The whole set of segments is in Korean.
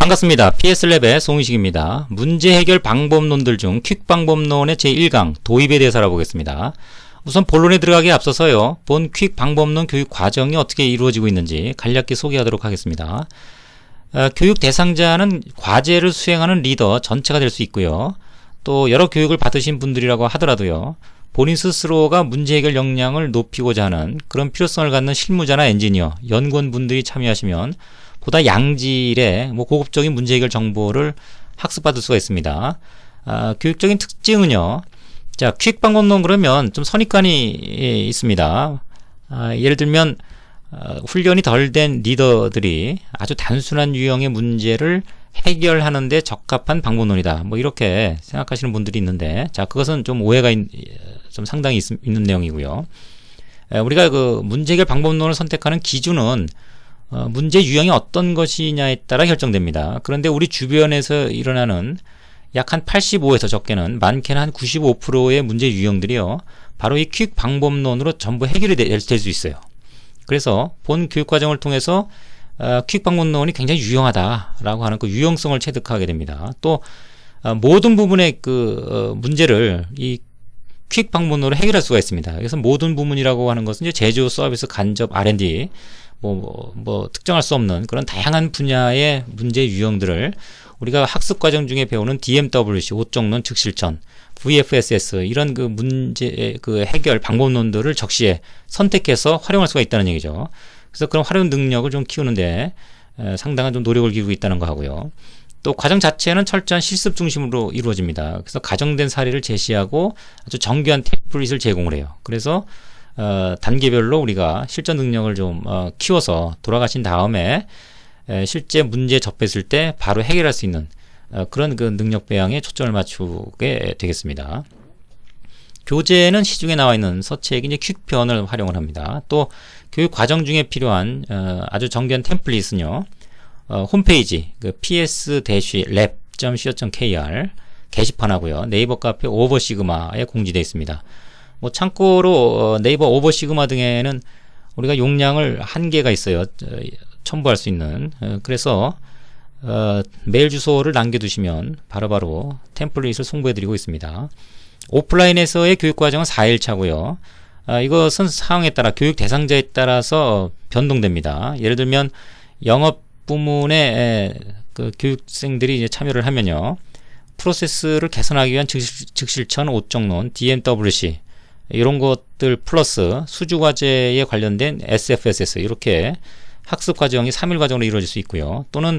반갑습니다. PS랩의 송의식입니다. 문제 해결 방법론들 중 퀵 방법론의 제1강 도입에 대해서 알아보겠습니다. 우선 본론에 들어가기에 앞서서요. 본 퀵 방법론 교육 과정이 어떻게 이루어지고 있는지 간략히 소개하도록 하겠습니다. 교육 대상자는 과제를 수행하는 리더 전체가 될 수 있고요. 또 여러 교육을 받으신 분들이라고 하더라도요. 본인 스스로가 문제 해결 역량을 높이고자 하는 그런 필요성을 갖는 실무자나 엔지니어, 연구원분들이 참여하시면 보다 양질의 고급적인 문제 해결 정보를 학습받을 수가 있습니다. 교육적인 특징은요. 자, 퀵 방법론 그러면 좀 선입관이 있습니다. 예를 들면 훈련이 덜 된 리더들이 아주 단순한 유형의 문제를 해결하는 데 적합한 방법론이다. 이렇게 생각하시는 분들이 있는데, 자, 그것은 좀 오해가 좀 상당히 있는 내용이고요. 우리가 그 문제 해결 방법론을 선택하는 기준은 문제 유형이 어떤 것이냐에 따라 결정됩니다. 그런데 우리 주변에서 일어나는 약 한 85에서 적게는 많게는 한 95%의 문제 유형들이요. 바로 이 퀵 방법론으로 전부 해결이 될 수 있어요. 그래서 본 교육과정을 통해서 퀵 방법론이 굉장히 유용하다라고 하는 그 유용성을 체득하게 됩니다. 또 모든 부분의 그 문제를 이 퀵 방법론으로 해결할 수가 있습니다. 그래서 모든 부문이라고 하는 것은 이제 제조, 서비스, 간접, R&D 특정할 수 없는 그런 다양한 분야의 문제 유형들을 우리가 학습 과정 중에 배우는 DMWC, 오정론, 즉실천, VFSS 이런 그 문제 그 해결 방법론들을 적시에 선택해서 활용할 수가 있다는 얘기죠. 그래서 그런 활용 능력을 좀 키우는데 상당한 좀 노력을 기울이고 있다는 거 하고요. 또 과정 자체는 철저한 실습 중심으로 이루어집니다. 그래서 가정된 사례를 제시하고 아주 정교한 템플릿을 제공을 해요. 그래서 단계별로 우리가 실전 능력을 좀 키워서 돌아가신 다음에 실제 문제 접했을 때 바로 해결할 수 있는 그런 그 능력 배양에 초점을 맞추게 되겠습니다. 교재는 시중에 나와 있는 서체액 이제 퀵편을 활용을 합니다. 또 교육 과정 중에 필요한 아주 정교한 템플릿은요. 홈페이지 그 ps-lab.co.kr 게시판하고요. 네이버 카페 오버시그마에 공지되어 있습니다. 참고로 네이버 오버시그마 등에는 우리가 용량을 한계가 있어요. 첨부할 수 있는. 그래서 메일 주소를 남겨두시면 바로바로 템플릿을 송부해드리고 있습니다. 오프라인에서의 교육과정은 4일차고요. 이것은 상황에 따라 교육 대상자에 따라서 변동됩니다. 예를 들면 영업 부문의 그 교육생들이 이제 참여를 하면요. 프로세스를 개선하기 위한 즉실천, 오정론, DMWC 이런 것들 플러스 수주과제에 관련된 SFSS 이렇게 학습 과정이 3일 과정으로 이루어질 수 있고요. 또는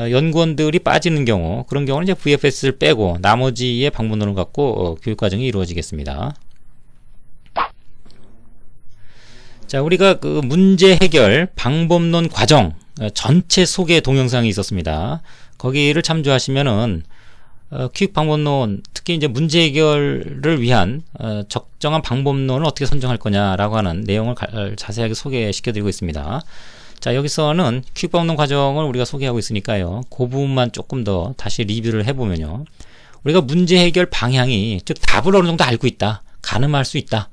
연구원들이 빠지는 경우 그런 경우는 이제 VFS를 빼고 나머지의 방법론을 갖고 교육 과정이 이루어지겠습니다. 자, 우리가 그 문제 해결 방법론 과정 전체 소개 동영상이 있었습니다. 거기를 참조하시면은 퀵 방법론, 특히 이제 문제 해결을 위한 적정한 방법론을 어떻게 선정할 거냐라고 하는 내용을 자세하게 소개시켜드리고 있습니다. 자, 여기서는 퀵 방법론 과정을 우리가 소개하고 있으니까요. 그 부분만 조금 더 다시 리뷰를 해보면요. 우리가 문제 해결 방향이, 즉 답을 어느 정도 알고 있다, 가늠할 수 있다,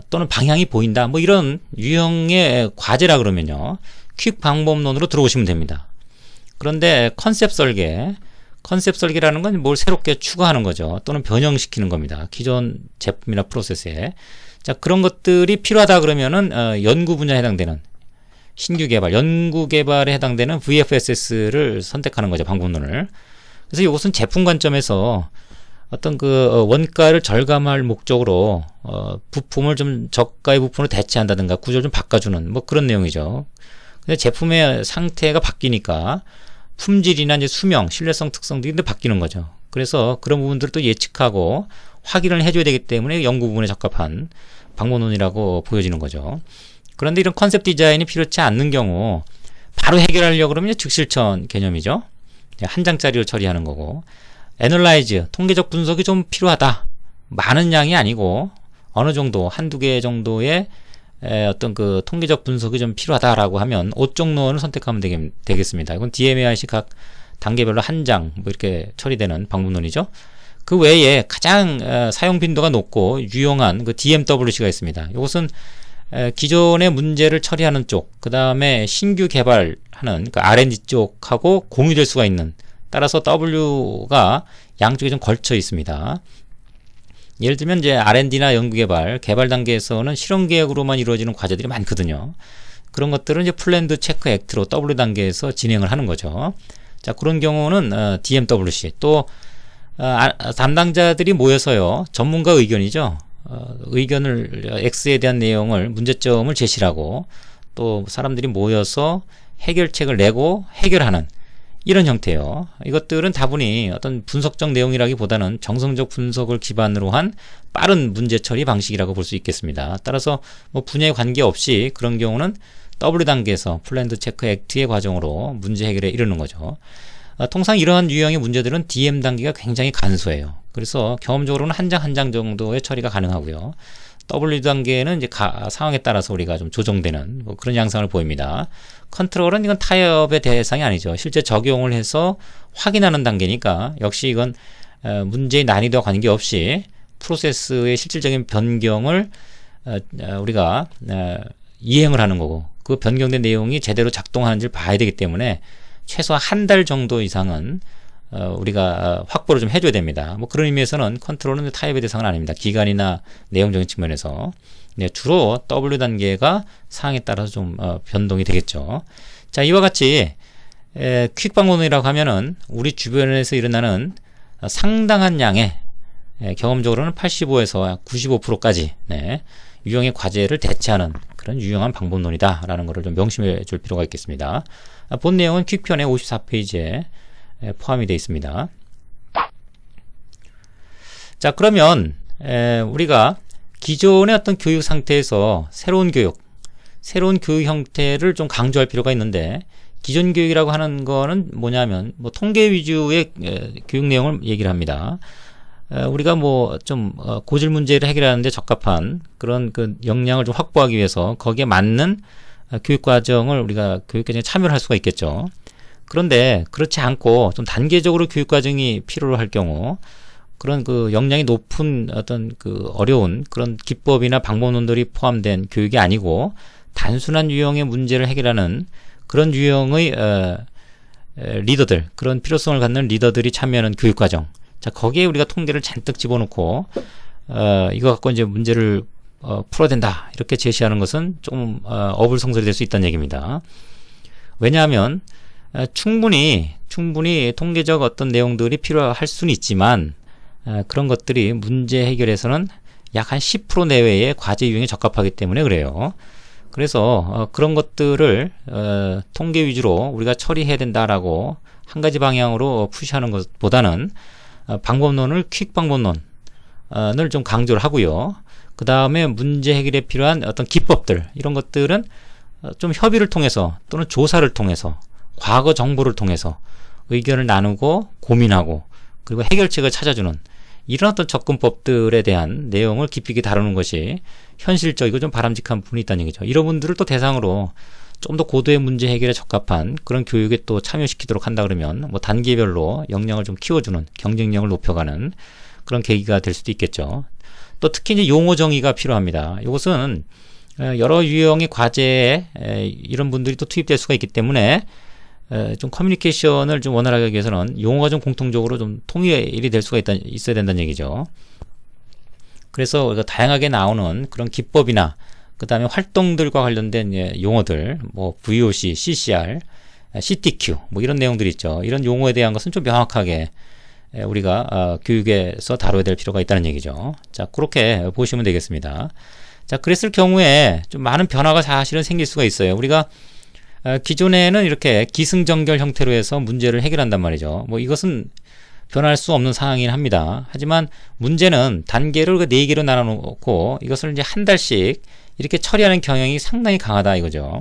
또는 방향이 보인다, 이런 유형의 과제라 그러면요. 퀵 방법론으로 들어오시면 됩니다. 그런데 컨셉 설계라는 건 뭘 새롭게 추가하는 거죠. 또는 변형시키는 겁니다. 기존 제품이나 프로세스에. 자, 그런 것들이 필요하다 그러면은 연구 분야에 해당되는 신규 개발, 연구 개발에 해당되는 VFSS를 선택하는 거죠. 방법론을. 그래서 이것은 제품 관점에서 어떤 그 원가를 절감할 목적으로 부품을 좀 저가의 부품으로 대체한다든가 구조를 좀 바꿔주는 그런 내용이죠. 근데 제품의 상태가 바뀌니까 품질이나 이제 수명, 신뢰성 특성들이 바뀌는 거죠. 그래서 그런 부분들을 또 예측하고 확인을 해줘야 되기 때문에 연구 부분에 적합한 방법론이라고 보여지는 거죠. 그런데 이런 컨셉 디자인이 필요치 않는 경우 바로 해결하려고 그러면 즉실천 개념이죠. 한 장짜리로 처리하는 거고, 애널라이즈, 통계적 분석이 좀 필요하다. 많은 양이 아니고 어느 정도, 한두 개 정도의 어떤 그 통계적 분석이 좀 필요하다라고 하면 오정론을 선택하면 되겠습니다. 이건 DMAIC 각 단계별로 한 장 이렇게 처리되는 방법론이죠. 그 외에 가장 사용 빈도가 높고 유용한 그 DMWC가 있습니다. 이것은 기존의 문제를 처리하는 쪽, 그 다음에 신규 개발하는 그 R&D 쪽하고 공유될 수가 있는, 따라서 W가 양쪽에 좀 걸쳐 있습니다. 예를 들면 이제 R&D나 연구개발, 개발 단계에서는 실험 계획으로만 이루어지는 과제들이 많거든요. 그런 것들은 이제 플랜드 체크 액트로 W 단계에서 진행을 하는 거죠. 자, 그런 경우는 DMWC 또 담당자들이 모여서요, 전문가 의견이죠. 의견을 X에 대한 내용을 문제점을 제시하고 또 사람들이 모여서 해결책을 내고 해결하는 이런 형태예요. 이것들은 다분히 어떤 분석적 내용이라기보다는 정성적 분석을 기반으로 한 빠른 문제 처리 방식이라고 볼 수 있겠습니다. 따라서 뭐 분야에 관계없이 그런 경우는 W 단계에서 플랜드 체크 액트의 과정으로 문제 해결에 이르는 거죠. 통상 이러한 유형의 문제들은 DM 단계가 굉장히 간소해요. 그래서 경험적으로는 한 장 한 장 정도의 처리가 가능하고요. W 단계는 이제 상황에 따라서 우리가 좀 조정되는 뭐 그런 양상을 보입니다. 컨트롤은 이건 타협의 대상이 아니죠. 실제 적용을 해서 확인하는 단계니까 역시 이건 문제의 난이도와 관계없이 프로세스의 실질적인 변경을 우리가 이행을 하는 거고, 그 변경된 내용이 제대로 작동하는지를 봐야 되기 때문에 최소한 한 달 정도 이상은 우리가 확보를 좀 해줘야 됩니다. 뭐 그런 의미에서는 컨트롤은 타협의 대상은 아닙니다. 기간이나 내용적인 측면에서. 네, 주로 W 단계가 상황에 따라서 좀 변동이 되겠죠. 자, 이와 같이 퀵 방법론이라고 하면은 우리 주변에서 일어나는 상당한 양의 경험적으로는 85에서 95%까지 유형의 과제를 대체하는 그런 유용한 방법론이다 라는 것을 좀 명심해 줄 필요가 있겠습니다. 본 내용은 퀵편의 54페이지에 포함이 되어 있습니다. 자, 그러면 우리가 기존의 어떤 교육 상태에서 새로운 교육 형태를 좀 강조할 필요가 있는데, 기존 교육이라고 하는 거는 뭐냐면 뭐 통계 위주의 교육 내용을 얘기를 합니다. 우리가 뭐 좀 고질 문제를 해결하는데 적합한 그런 그 역량을 좀 확보하기 위해서 거기에 맞는 교육 과정을 우리가 교육 과정에 참여를 할 수가 있겠죠. 그런데 그렇지 않고 좀 단계적으로 교육 과정이 필요로 할 경우, 그런 그 역량이 높은 어떤 그 어려운 그런 기법이나 방법론들이 포함된 교육이 아니고 단순한 유형의 문제를 해결하는 그런 유형의 리더들, 그런 필요성을 갖는 리더들이 참여하는 교육 과정. 자, 거기에 우리가 통계를 잔뜩 집어넣고 이거 갖고 이제 문제를 풀어야 된다 이렇게 제시하는 것은 좀 어불성설이 될 수 있다는 얘기입니다. 왜냐하면 충분히 통계적 어떤 내용들이 필요할 수는 있지만 그런 것들이 문제 해결에서는 약 한 10% 내외의 과제 유형에 적합하기 때문에 그래요. 그래서 그런 것들을 통계 위주로 우리가 처리해야 된다라고 한 가지 방향으로 푸시하는 것보다는 방법론을 퀵 방법론을 좀 강조를 하고요. 그 다음에 문제 해결에 필요한 어떤 기법들, 이런 것들은 좀 협의를 통해서 또는 조사를 통해서 과거 정보를 통해서 의견을 나누고 고민하고 그리고 해결책을 찾아주는 이런 어떤 접근법들에 대한 내용을 깊이 있게 다루는 것이 현실적이고 좀 바람직한 부분이 있다는 얘기죠. 이런 분들을 또 대상으로 좀 더 고도의 문제 해결에 적합한 그런 교육에 또 참여시키도록 한다 그러면 뭐 단계별로 역량을 좀 키워주는, 경쟁력을 높여가는 그런 계기가 될 수도 있겠죠. 또 특히 이제 용어 정의가 필요합니다. 이것은 여러 유형의 과제에 이런 분들이 또 투입될 수가 있기 때문에 좀 커뮤니케이션을 좀 원활하게 하기 위해서는 용어가 좀 공통적으로 좀 통일이 될 수가 있어야 된다는 얘기죠. 그래서 우리가 다양하게 나오는 그런 기법이나 그 다음에 활동들과 관련된 용어들, 뭐 VOC, CCR, CTQ 뭐 이런 내용들이 있죠. 이런 용어에 대한 것은 좀 명확하게 우리가 교육에서 다뤄야 될 필요가 있다는 얘기죠. 자, 그렇게 보시면 되겠습니다. 자, 그랬을 경우에 좀 많은 변화가 사실은 생길 수가 있어요. 우리가 기존에는 이렇게 기승전결 형태로 해서 문제를 해결한단 말이죠. 뭐 이것은 변할 수 없는 상황이긴 합니다. 하지만 문제는 단계를 그 4개로 나눠놓고 이것을 이제 한 달씩 이렇게 처리하는 경향이 상당히 강하다 이거죠.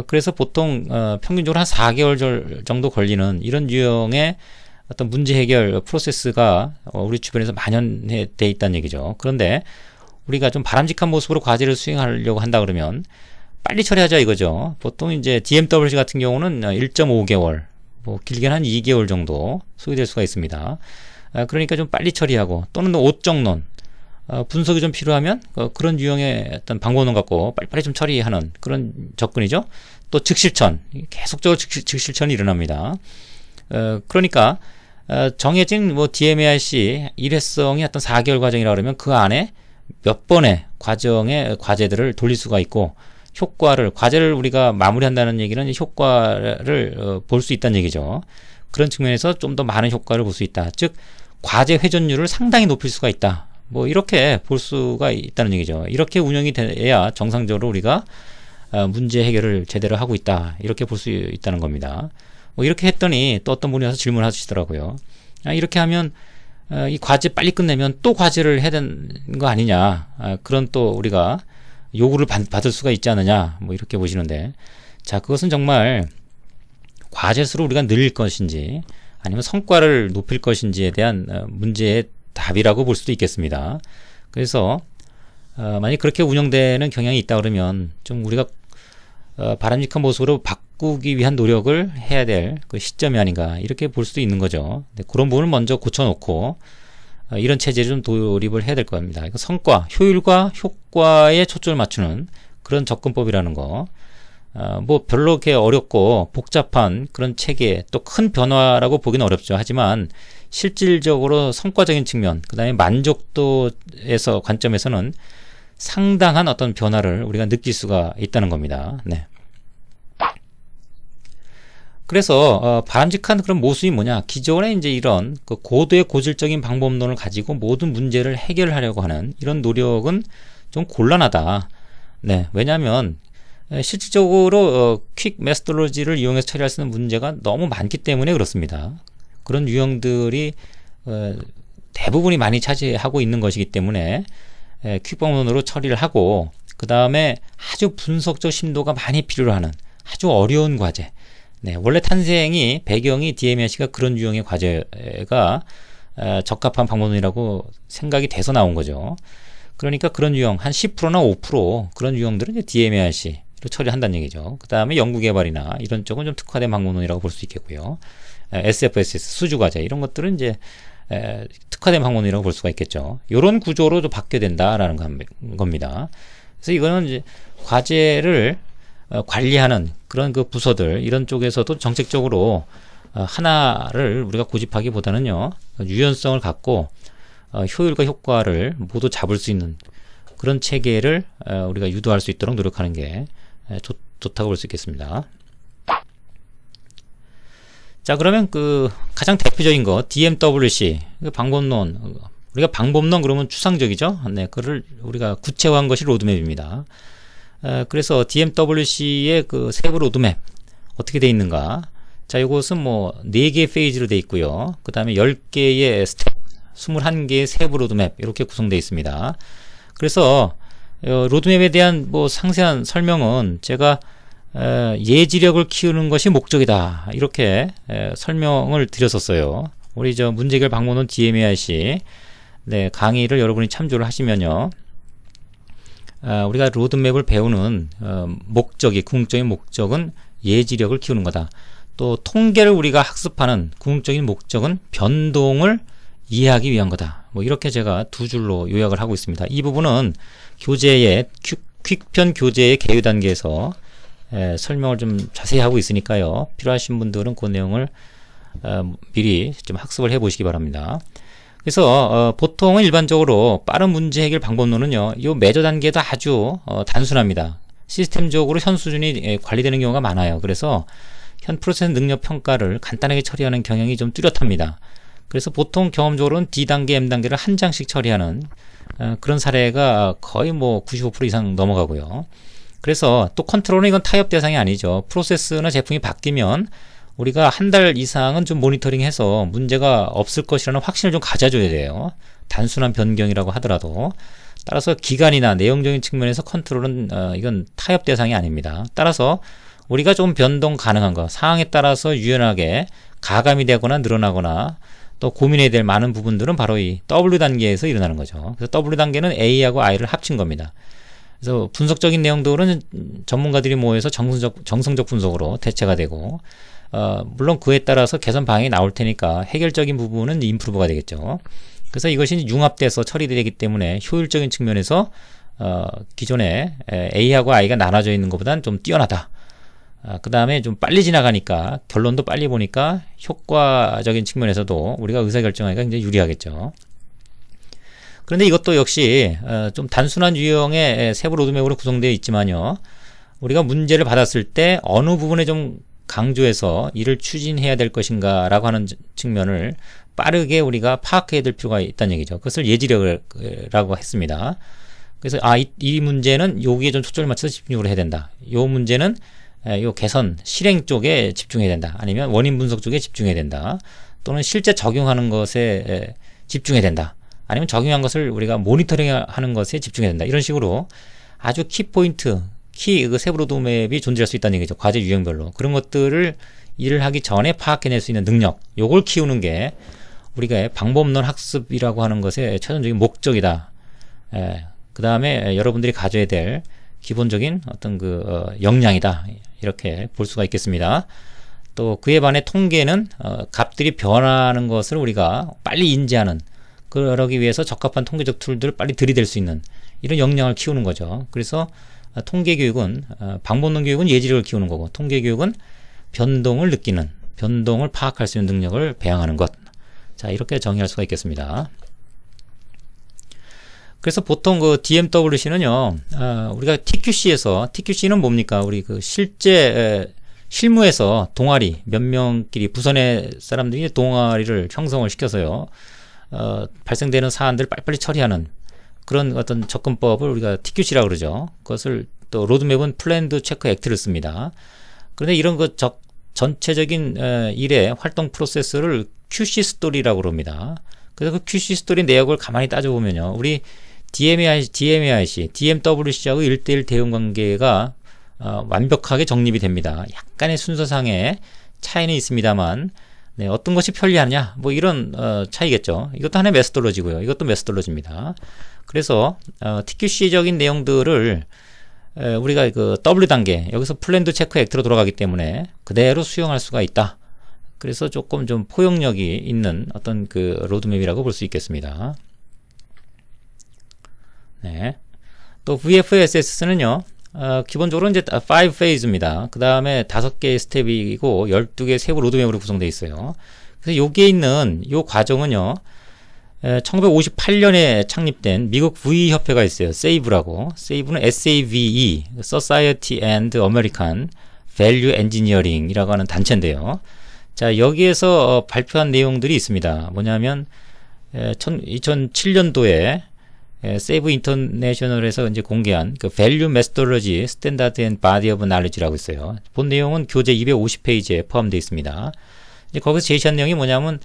그래서 보통 평균적으로 한 4개월 정도 걸리는 이런 유형의 어떤 문제 해결 프로세스가 우리 주변에서 만연돼 있다는 얘기죠. 그런데 우리가 좀 바람직한 모습으로 과제를 수행하려고 한다 그러면 빨리 처리하자 이거죠. 보통 이제 DMWC 같은 경우는 1.5개월, 뭐 길게는 한 2개월 정도 소요될 수가 있습니다. 그러니까 좀 빨리 처리하고, 또는 5정론, 분석이 좀 필요하면 그런 유형의 어떤 방법론 갖고 빨리빨리 좀 처리하는 그런 접근이죠. 또 즉실천, 계속적으로 즉실천이 일어납니다. 그러니까 정해진 뭐 DMARC 일회성의 어떤 4개월 과정이라 그러면 그 안에 몇 번의 과정의 과제들을 돌릴 수가 있고, 과제를 우리가 마무리한다는 얘기는 효과를 볼 수 있다는 얘기죠. 그런 측면에서 좀 더 많은 효과를 볼 수 있다. 즉 과제 회전율을 상당히 높일 수가 있다. 뭐 이렇게 볼 수가 있다는 얘기죠. 이렇게 운영이 돼야 정상적으로 우리가 문제 해결을 제대로 하고 있다. 이렇게 볼 수 있다는 겁니다. 뭐 이렇게 했더니 또 어떤 분이 와서 질문을 하시더라고요. 이렇게 하면 이 과제 빨리 끝내면 또 과제를 해야 되는 거 아니냐. 그런 또 우리가 요구를 받을 수가 있지 않느냐. 뭐 이렇게 보시는데, 자, 그것은 정말 과제 수를 우리가 늘릴 것인지 아니면 성과를 높일 것인지에 대한 문제의 답이라고 볼 수도 있겠습니다. 그래서 만약 그렇게 운영되는 경향이 있다 그러면 좀 우리가 바람직한 모습으로 바꾸기 위한 노력을 해야 될 그 시점이 아닌가, 이렇게 볼 수도 있는 거죠. 그런 부분을 먼저 고쳐놓고 이런 체제를 좀 도입을 해야 될 겁니다. 성과, 효율과 효과에 초점을 맞추는 그런 접근법이라는 거, 뭐 별로 그렇게 어렵고 복잡한 그런 체계, 또 큰 변화라고 보기는 어렵죠. 하지만 실질적으로 성과적인 측면, 그 다음에 만족도에서 관점에서는 상당한 어떤 변화를 우리가 느낄 수가 있다는 겁니다. 네. 그래서 바람직한 그런 모습이 뭐냐? 기존에 이제 이런 그 고도의 고질적인 방법론을 가지고 모든 문제를 해결하려고 하는 이런 노력은 좀 곤란하다. 네, 왜냐하면 실질적으로 퀵 메소돌로지를 이용해서 처리할 수 있는 문제가 너무 많기 때문에 그렇습니다. 그런 유형들이 대부분이 많이 차지하고 있는 것이기 때문에 퀵 방법론으로 처리를 하고, 그 다음에 아주 분석적 심도가 많이 필요로 하는 아주 어려운 과제. 네, 원래 배경이 DMARC가 그런 유형의 과제가 적합한 방법론이라고 생각이 돼서 나온 거죠. 그러니까 그런 유형, 한 10%나 5% 그런 유형들은 이제 DMARC로 처리한다는 얘기죠. 그 다음에 연구개발이나 이런 쪽은 좀 특화된 방법론이라고 볼 수 있겠고요. SFSS, 수주과제, 이런 것들은 이제 특화된 방법론이라고 볼 수가 있겠죠. 이런 구조로 좀 바뀌어야 된다라는 겁니다. 그래서 이거는 이제 과제를 관리하는 그런 그 부서들, 이런 쪽에서도 정책적으로 하나를 우리가 고집하기보다는요, 유연성을 갖고 효율과 효과를 모두 잡을 수 있는 그런 체계를 우리가 유도할 수 있도록 노력하는 게 좋다고 볼 수 있겠습니다. 자, 그러면 그 가장 대표적인 거 DMWC 방법론, 우리가 방법론 그러면 추상적이죠. 네, 그를 우리가 구체화한 것이 로드맵입니다. 그래서 DMWC의 그 세부 로드맵 어떻게 돼 있는가? 자, 이것은 뭐 4개의 페이지로 돼 있고요. 그 다음에 10개의 스텝, 21개의 세부 로드맵 이렇게 구성되어 있습니다. 그래서 로드맵에 대한 뭐 상세한 설명은 제가 예지력을 키우는 것이 목적이다, 이렇게 설명을 드렸었어요. 우리 저 문제해결 방법론 DMARC 네, 강의를 여러분이 참조를 하시면요, 우리가 로드맵을 배우는 목적이, 궁극적인 목적은 예지력을 키우는 거다. 또 통계를 우리가 학습하는 궁극적인 목적은 변동을 이해하기 위한 거다. 뭐 이렇게 제가 두 줄로 요약을 하고 있습니다. 이 부분은 교재의 퀵편 교재의 개요 단계에서 설명을 좀 자세히 하고 있으니까요, 필요하신 분들은 그 내용을 미리 좀 학습을 해 보시기 바랍니다. 그래서 보통은 일반적으로 빠른 문제 해결 방법론은요, 이 매저 단계도 아주 단순합니다. 시스템적으로 현 수준이 관리되는 경우가 많아요. 그래서 현 프로세스 능력 평가를 간단하게 처리하는 경향이 좀 뚜렷합니다. 그래서 보통 경험적으로는 D단계, M단계를 한 장씩 처리하는 그런 사례가 거의 뭐 95% 이상 넘어가고요. 그래서 또 컨트롤은 이건 타협 대상이 아니죠. 프로세스나 제품이 바뀌면 우리가 한 달 이상은 좀 모니터링해서 문제가 없을 것이라는 확신을 좀 가져줘야 돼요. 단순한 변경이라고 하더라도. 따라서 기간이나 내용적인 측면에서 컨트롤은 이건 타협 대상이 아닙니다. 따라서 우리가 좀 변동 가능한 거, 상황에 따라서 유연하게 가감이 되거나 늘어나거나 또 고민해야 될 많은 부분들은 바로 이 W단계에서 일어나는 거죠. 그래서 W단계는 A하고 I를 합친 겁니다. 그래서 분석적인 내용들은 전문가들이 모여서 정성적 분석으로 대체가 되고, 물론 그에 따라서 개선 방향이 나올 테니까 해결적인 부분은 임프루브가 되겠죠. 그래서 이것이 융합돼서 처리되기 때문에 효율적인 측면에서 기존에 A하고 I가 나눠져 있는 것보다는 좀 뛰어나다. 그 다음에 좀 빨리 지나가니까 결론도 빨리 보니까 효과적인 측면에서도 우리가 의사결정하기가 굉장히 유리하겠죠. 그런데 이것도 역시 좀 단순한 유형의 세부 로드맵으로 구성되어 있지만요. 우리가 문제를 받았을 때 어느 부분에 좀 강조해서 이를 추진해야 될 것인가 라고 하는 측면을 빠르게 우리가 파악해야 될 필요가 있다는 얘기죠. 그것을 예지력이라고 했습니다. 그래서 이 문제는 여기에 좀 초점을 맞춰서 집중을 해야 된다. 이 문제는 요 개선, 실행 쪽에 집중해야 된다. 아니면 원인 분석 쪽에 집중해야 된다. 또는 실제 적용하는 것에 집중해야 된다. 아니면 적용한 것을 우리가 모니터링하는 것에 집중해야 된다. 이런 식으로 아주 키포인트, 그 세부 로드맵이 존재할 수 있다는 얘기죠. 과제 유형별로. 그런 것들을 일을 하기 전에 파악해낼 수 있는 능력, 요걸 키우는 게 우리가 방법론 학습이라고 하는 것의 최종적인 목적이다. 그 다음에 여러분들이 가져야 될 기본적인 어떤 역량이다. 이렇게 볼 수가 있겠습니다. 또 그에 반해 통계는 값들이 변하는 것을 우리가 빨리 인지하는, 그러기 위해서 적합한 통계적 툴들을 빨리 들이댈 수 있는 이런 역량을 키우는 거죠. 그래서 통계 교육은 방법론 교육은 예지력을 키우는 거고, 통계 교육은 변동을 느끼는, 변동을 파악할 수 있는 능력을 배양하는 것. 자, 이렇게 정의할 수가 있겠습니다. 그래서 보통 DMWC는요, 우리가 TQC는 뭡니까? 우리 실무에서 동아리, 몇 명끼리, 부서내 사람들이 동아리를 형성을 시켜서요, 발생되는 사안들을 빨리빨리 처리하는 그런 어떤 접근법을 우리가 TQC라고 그러죠. 그것을 또 로드맵은 플랜드 체크 액트를 씁니다. 그런데 이런 전체적인 일의 활동 프로세스를 QC 스토리라고 그럽니다. 그래서 그 QC 스토리 내역을 가만히 따져보면요. 우리 DMAIC, DMWC하고 1:1 대응 관계가 완벽하게 정립이 됩니다. 약간의 순서상의 차이는 있습니다만, 네, 어떤 것이 편리하냐, 뭐 이런 차이겠죠. 이것도 하나의 메소돌로지고요. 이것도 메소돌로지입니다. 그래서 TQC적인 내용들을 우리가 W단계, 여기서 플랜드 체크 액트로 돌아가기 때문에 그대로 수용할 수가 있다. 그래서 조금 좀 포용력이 있는 어떤 로드맵이라고 볼 수 있겠습니다. 네. 또 VFSS는요, 기본적으로 이제 5페이즈입니다. 그 다음에 5개의 스텝이고 12개의 세부 로드맵으로 구성되어 있어요. 그래서 여기에 있는 요 과정은요, 1958년에 창립된 미국 VE 협회가 있어요. SAVE라고. SAVE는 SAVE, Society and American Value Engineering이라고 하는 단체인데요. 자, 여기에서 발표한 내용들이 있습니다. 뭐냐면 2007년도에 세이브 인터내셔널에서 이제 공개한 Value Methodology, Standard and Body of Knowledge라고 있어요. 본 내용은 교재 250페이지에 포함되어 있습니다. 이제 거기서 제시한 내용이 뭐냐면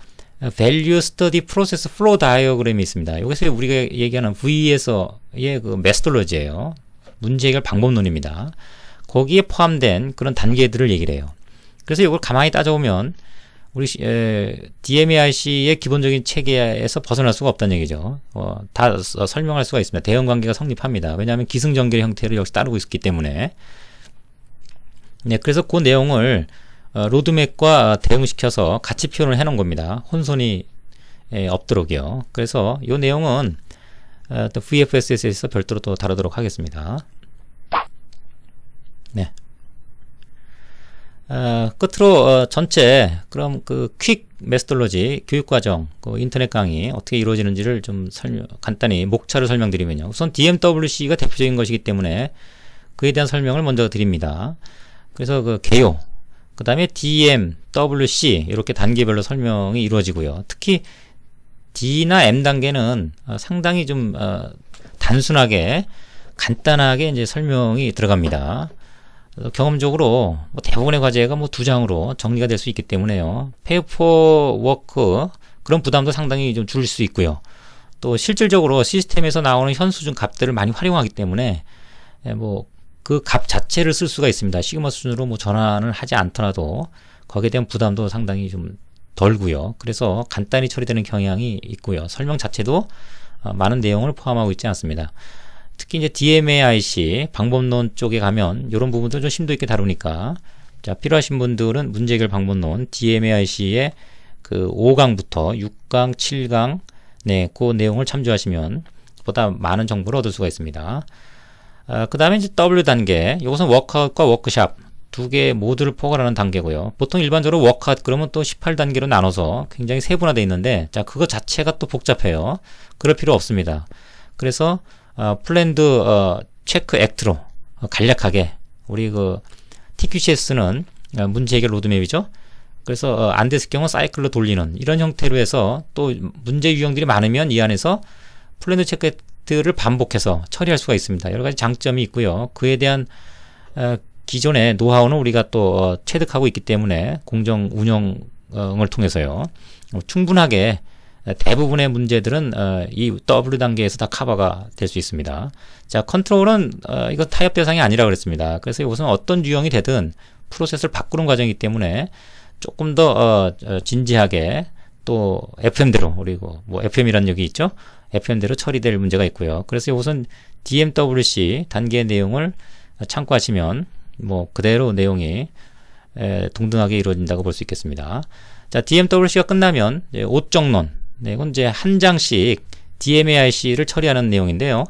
Value Study Process Flow Diagram이 있습니다. 여기서 우리가 얘기하는 VE에서의 메소돌로지예요. 문제 해결 방법론입니다. 거기에 포함된 그런 단계들을 얘기를 해요. 그래서 이걸 가만히 따져보면 우리 DMAIC의 기본적인 체계에서 벗어날 수가 없다는 얘기죠. 다 설명할 수가 있습니다. 대응관계가 성립합니다. 왜냐하면 기승전결 형태를 역시 따르고 있기 때문에. 네, 그래서 그 내용을 로드맵과 대응시켜서 같이 표현을 해놓은 겁니다. 혼선이 없도록이요. 그래서 이 내용은 또 VFSS에서 별도로 또 다루도록 하겠습니다. 네. 끝으로 전체 그럼 퀵 메소돌로지 교육과정 인터넷 강의 어떻게 이루어지는지를 좀 간단히 목차를 설명드리면요. 우선 DMWC가 대표적인 것이기 때문에 그에 대한 설명을 먼저 드립니다. 그래서 개요, 그 다음에 DMWC 이렇게 단계별로 설명이 이루어지고요. 특히 D나 M 단계는 상당히 좀 단순하게 간단하게 이제 설명이 들어갑니다. 경험적으로 대부분의 과제가 2장으로 정리가 될 수 있기 때문에요. 페이퍼 워크 그런 부담도 상당히 좀 줄일 수 있고요. 또 실질적으로 시스템에서 나오는 현 수준 값들을 많이 활용하기 때문에 그 값 자체를 쓸 수가 있습니다. 시그마 수준으로 전환을 하지 않더라도 거기에 대한 부담도 상당히 좀 덜고요. 그래서 간단히 처리되는 경향이 있고요. 설명 자체도 많은 내용을 포함하고 있지 않습니다. 특히 이제 DMAIC 방법론 쪽에 가면 이런 부분도 좀 심도 있게 다루니까, 자, 필요하신 분들은 문제 해결 방법론 DMAIC의 5강부터 6강, 7강 네, 그 내용을 참조하시면 보다 많은 정보를 얻을 수가 있습니다. 그 다음에 이제 W 단계, 이것은 워크아웃과 워크샵 두 개 모두를 포괄하는 단계고요. 보통 일반적으로 워크아웃 그러면 또 18단계로 나눠서 굉장히 세분화되어 있는데, 자, 그거 자체가 또 복잡해요. 그럴 필요 없습니다. 그래서 플랜드 체크 액트로 간략하게 우리 그 TQCS는 문제 해결 로드맵이죠. 그래서 안 됐을 경우 사이클로 돌리는 이런 형태로 해서 또 문제 유형들이 많으면 이 안에서 플랜드 체크 액트를 반복해서 처리할 수가 있습니다. 여러 가지 장점이 있고요. 그에 대한 기존의 노하우는 우리가 또 체득하고 있기 때문에 공정 운영을 통해서요. 충분하게 대부분의 문제들은 이 W 단계에서 다 커버가 될 수 있습니다. 자, 컨트롤은 이거 타협 대상이 아니라 그랬습니다. 그래서 이것은 어떤 유형이 되든 프로세스를 바꾸는 과정이기 때문에 조금 더 진지하게 또 FM대로, 그리고 뭐 FM이라는 얘기 있죠? FM대로 처리될 문제가 있고요. 그래서 이것은 DMWC 단계의 내용을 참고하시면 뭐 그대로 내용이 동등하게 이루어진다고 볼 수 있겠습니다. 자, DMWC가 끝나면 이제 옷정론, 네, 이건 이제 한 장씩 DMAIC를 처리하는 내용인데요.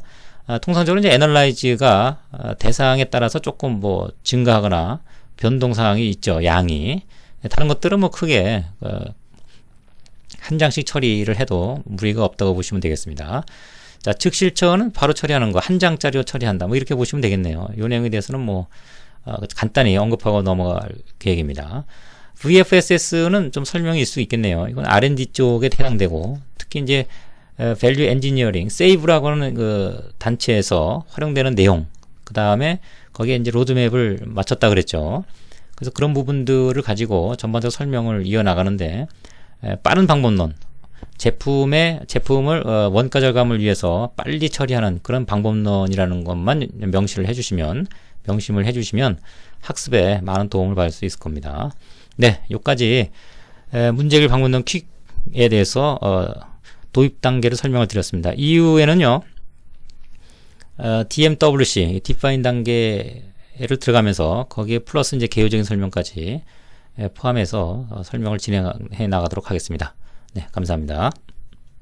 통상적으로 이제 애널라이즈가 대상에 따라서 조금 뭐 증가하거나 변동 사항이 있죠. 양이. 다른 것들은 뭐 크게 한 장씩 처리를 해도 무리가 없다고 보시면 되겠습니다. 자, 즉실처는 바로 처리하는 거, 한 장짜리로 처리한다. 뭐 이렇게 보시면 되겠네요. 이 내용에 대해서는 뭐 간단히 언급하고 넘어갈 계획입니다. VFSS는 좀 설명이 있을 수 있겠네요. 이건 R&D 쪽에 해당되고, 특히 이제 Value Engineering, SAVE라고 하는 그 단체에서 활용되는 내용, 그 다음에 거기에 이제 로드맵을 맞췄다 그랬죠. 그래서 그런 부분들을 가지고 전반적 설명을 이어나가는데, 빠른 방법론, 제품을 원가 절감을 위해서 빨리 처리하는 그런 방법론이라는 것만 명심을 해주시면 학습에 많은 도움을 받을 수 있을 겁니다. 네, 여기까지 문제 해결 방법론 퀵에 대해서 도입 단계를 설명을 드렸습니다. 이후에는요, DMWC, Define 단계를 들어가면서 거기에 플러스 이제 개요적인 설명까지 포함해서 설명을 진행해 나가도록 하겠습니다. 네, 감사합니다.